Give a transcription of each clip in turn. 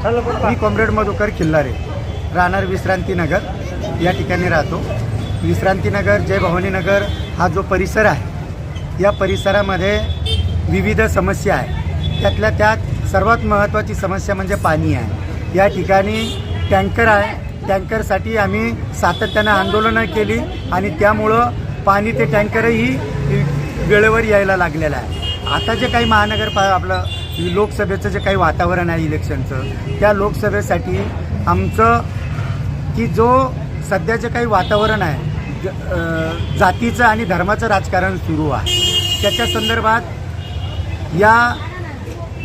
मी comrade Madhukar Khillare, राहणार विश्रांतीनगर या ठिकाणी राहतो. विश्रांतीनगर, जय भवानी नगर हा जो परिसर आहे, या परिसरामध्ये विविध समस्या आहे. त्यातल्या त्यात सर्वात महत्त्वाची समस्या म्हणजे पाणी आहे. या ठिकाणी टँकर आहे. टँकरसाठी आम्ही सातत्यानं आंदोलनं केली आणि त्यामुळं पाणी ते टँकरही वेळेवर यायला लागलेलं आहे. आता जे काही आपलं लोकसभेचं जे काही वातावरण आहे इलेक्शनचं, त्या लोकसभेसाठी आमचं की जो सध्या जे काही वातावरण आहे जातीचं आणि धर्माचं राजकारण सुरू आहे, त्याच्या संदर्भात या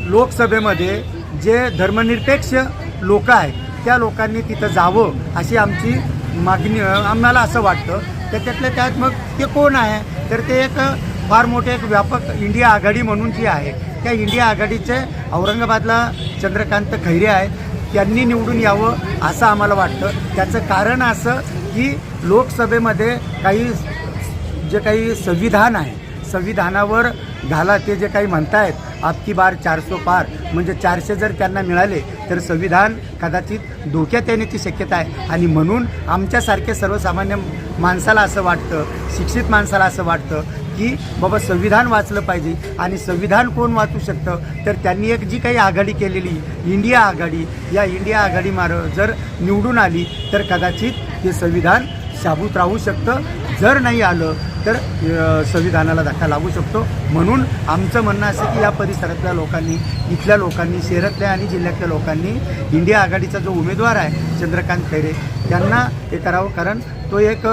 लोकसभेमध्ये जे धर्मनिरपेक्ष लोक आहेत त्या लोकांनी तिथं जावं अशी आमची मागणी आम्हाला असं वाटतं. त्यातल्या त्यात मग ते कोण आहे तर ते एक फार मोठे एक व्यापक इंडिया आघाडी म्हणून जी आहे, त्या इंडिया आघाडीचे औरंगाबादला चंद्रकांत खैरे आहेत, त्यांनी निवडून यावं असं आम्हाला वाटतं. त्याचं कारण असं की लोकसभेमध्ये जे काही संविधान आहे, संविधानावर ते जे काही म्हणतायत आपकी बार 400 पार, म्हणजे 400 जर त्यांना मिळाले तर संविधान कदाचित धोक्यात येण्याची शक्यता आहे. आणि म्हणून आमच्यासारखे सर्वसामान्य माणसाला असं वाटतं, शिक्षित माणसाला असं वाटतं की बाबा संविधान वाचलं पाहिजे. आणि संविधान कोण वाचू शकतं तर त्यांनी एक जी काही आघाडी केलेली इंडिया आघाडी, या इंडिया जर निवडून आली तर कदाचित हे संविधान शाबूत राहू शकतं. जर नाही आलं तर संविधानाला धक्का लागू शकतो. म्हणून आमचं म्हणणं असं की या परिसरातल्या लोकांनी, इथल्या लोकांनी, शहरातल्या आणि जिल्ह्यातल्या लोकांनी इंडिया आघाडीचा जो उमेदवार आहे चंद्रकांत खैरे, त्यांना हे करावं. कारण तो एक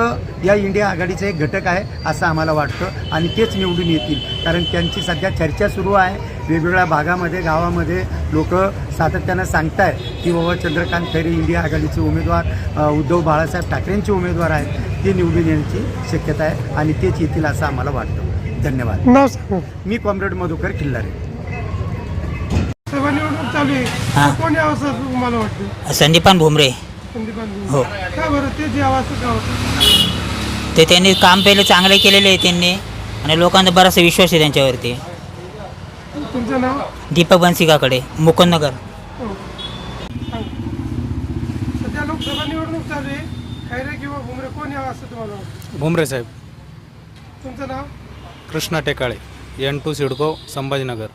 या इंडिया आघाडीचा एक घटक आहे असं आम्हाला वाटतं आणि तेच निवडून येतील. कारण त्यांची सध्या चर्चा सुरू आहे. वेगवेगळ्या भागामध्ये, गावामध्ये लोक सातत्यानं सांगत आहेत की बाबा चंद्रकांत खैरे इंडिया आघाडीचे उमेदवार, उद्धव बाळासाहेब ठाकरेंचे उमेदवार आहेत, ते निवडून येण्याची शक्यता आहे आणि तेच येतील असं आम्हाला वाटतं. धन्यवाद. नाव सांगा. मी कॉम्रेड मधुकर खिल्लारे. सभा निवडणूक चालू आहे, कोण यावं असं तुम्हाला वाटतं? संदीपान भुमरे. हो. का बरं ते जे यावं असं का वाटतं? ते त्यांनी काम पहिले चांगले केलेले आहे त्यांनी आणि लोकांचा बराचसा विश्वास आहे त्यांच्यावरती. तुमचं नाव? दीपक बनसिकाकडे, मुकुंदनगर. हो. सध्या लोकसभा निवडणूक चालू आहे, खैरे किंवा भुमरे कोण यावं असं तुम्हाला वाटतं? भुमरे साहेब. तुमचं नाव? कृष्णा टेकाळे, N2 सिडको, संभाजीनगर.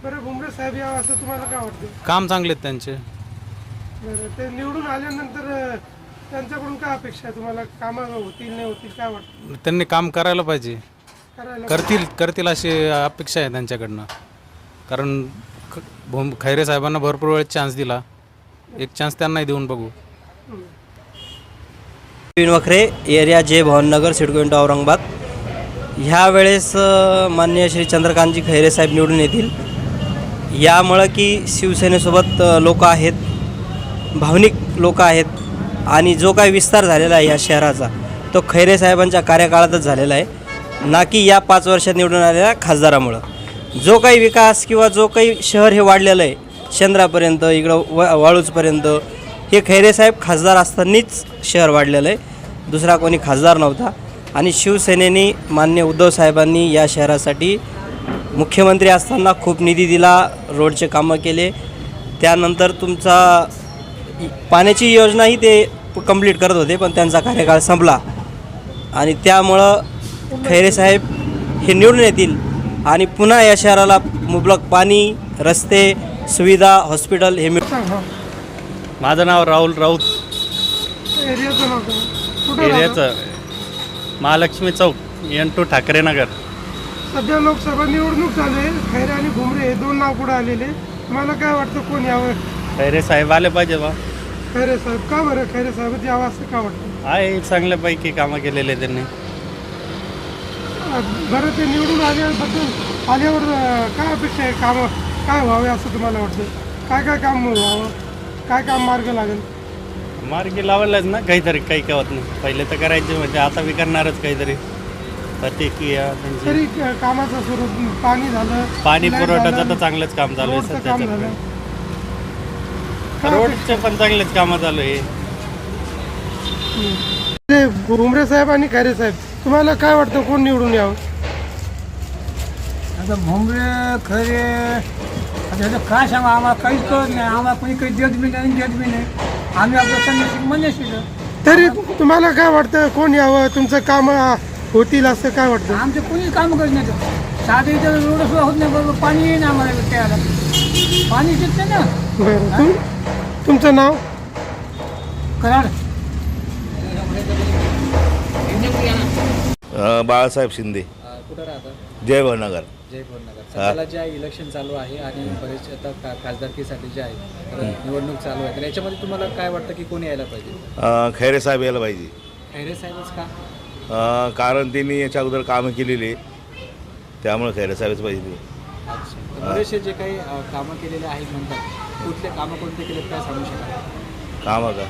बरं, भुमरे साहेब यावं असं तुम्हाला काय वाटतं? काम चांगले आहेत त्यांचे. बरं, ते निवडून आल्यानंतर त्यांच्याकडून काय अपेक्षा आहे तुम्हाला? कामं होतील नाही होतील काय वाटतं? त्यांनी काम करायला पाहिजे. करायला करतील अशी अपेक्षा आहे त्यांच्याकडनं. कारण खैरे साहेबांना भरपूर वेळेस चान्स दिला, एक चान्स त्यांनाही देऊन बघू. वखरे, एरिया जय भवानीनगर, सिडको इंटू औरंगाबाद. ह्या वेळेस माननीय श्री चंद्रकांतजी खैरे साहेब निवडून येतील. यामुळं की शिवसेनेसोबत लोक आहेत, भावनिक लोक आहेत आणि जो काही विस्तार झालेला आहे या शहराचा तो खैरे साहेबांच्या कार्यकाळातच झालेला आहे, ना की या 5 वर्षात निवडून आलेल्या खासदारामुळं. जो काही विकास किंवा जो काही शहर हे वाढलेलं आहे शेंद्रापर्यंत, इकडं वाळूजपर्यंत, हे खैरे साहेब खासदार असतानाच शहर वाढलेलं आहे, दुसरा कोणी खासदार नव्हता. आणि शिवसेनेने माननीय उद्धव साहेबांनी या शहरासाठी मुख्यमंत्री असताना खूप निधी दिला, रोडचे कामं केले. त्यानंतर तुमचा पाण्याची योजनाही ते कंप्लीट करत होते, पण त्यांचा कार्यकाळ संपला आणि त्यामुळं खैरे साहेब हे निवडून येतील आणि पुन्हा या शहराला मुबलक पाणी, रस्ते, सुविधा, हॉस्पिटल हे सांगा. माझं नाव राहुल राऊत. एरियाचं नाव सांगा. कुठं राहता? एरियाचं महालक्ष्मी चौक, N2 ठाकरे नगर. सध्या लोकसभा निवडणूक चालू आहे, खैरे आणि भुमरे हे 2 नाव पुढे आलेले. तुम्हाला काय वाटतं कोण यावं? खैरे साहेब आले पाहिजे बा. खैरे साहेब. का बरं खैरे साहेब यावं असं का वाटतं? आहे चांगल्यापैकी कामं केलेले त्यांनी. बरं, ते निवडून आल्यावर काय अपेक्षा आहे? कामं काय व्हावे असं तुम्हाला वाटतं? काय काम व्हावं? काय काम मार्ग लागेल? मार्गी लावायलाच ना काहीतरी, काही होत नाही. पहिले तर करायचे म्हणजे आता बी करणारच काहीतरी. प्रतिक्रिया त्यांची. तरी कामाचं स्वरूप पाणी झालं, पाणी लाईट पुरवठ्याचं झालं, तर चांगलंच काम चालू आहे रोडचं सध्या. काम झालं. काय रोडचे पण चांगलेच कामं चालू आहे. ते भुमरे साहेब आणि खैरे साहेब, तुम्हाला काय वाटतं कोण निवडून यावं? आता भुमरे खैरे आता काय सांगा आम्हाला काहीच कळत नाही, आम्हाला कोणी काही देत बी नाही घेत बी नाही. आम्ही आपलं संन्यासी म्हणजे तरी तुम्हाला काय वाटतं कोण यावं, तुमचं काम होतील असं काय वाटतं? आमचे कोणीच काम करत नाही. साधे इथं रोड सुद्धा होत नाही, बरोबर पाणी येईन आम्हाला त्याला पाणी येत नाही ना. बरं, तुमचं नाव? कराड. बाळासाहेब शिंदे. कुठं राहता? जय भवनगर. जय भवनगर. सध्याला जे आहे इलेक्शन चालू आहे आणि बरेच आता खासदारकीसाठी जे आहे तर निवडणूक चालू आहे, तर याच्यामध्ये तुम्हाला काय वाटतं की कोण यायला पाहिजे? खैरे साहेब यायला पाहिजे. खैरे साहेबच का? कारण त्यांनी याच्या अगोदर कामं केलेली, त्यामुळे खैरे साहेबच पाहिजे. अच्छा. तर बरेचसे जे काही कामं केलेले आहेत म्हणतात, कुठले कामं कोणते केलेत काय सांगू शकाल? कामं का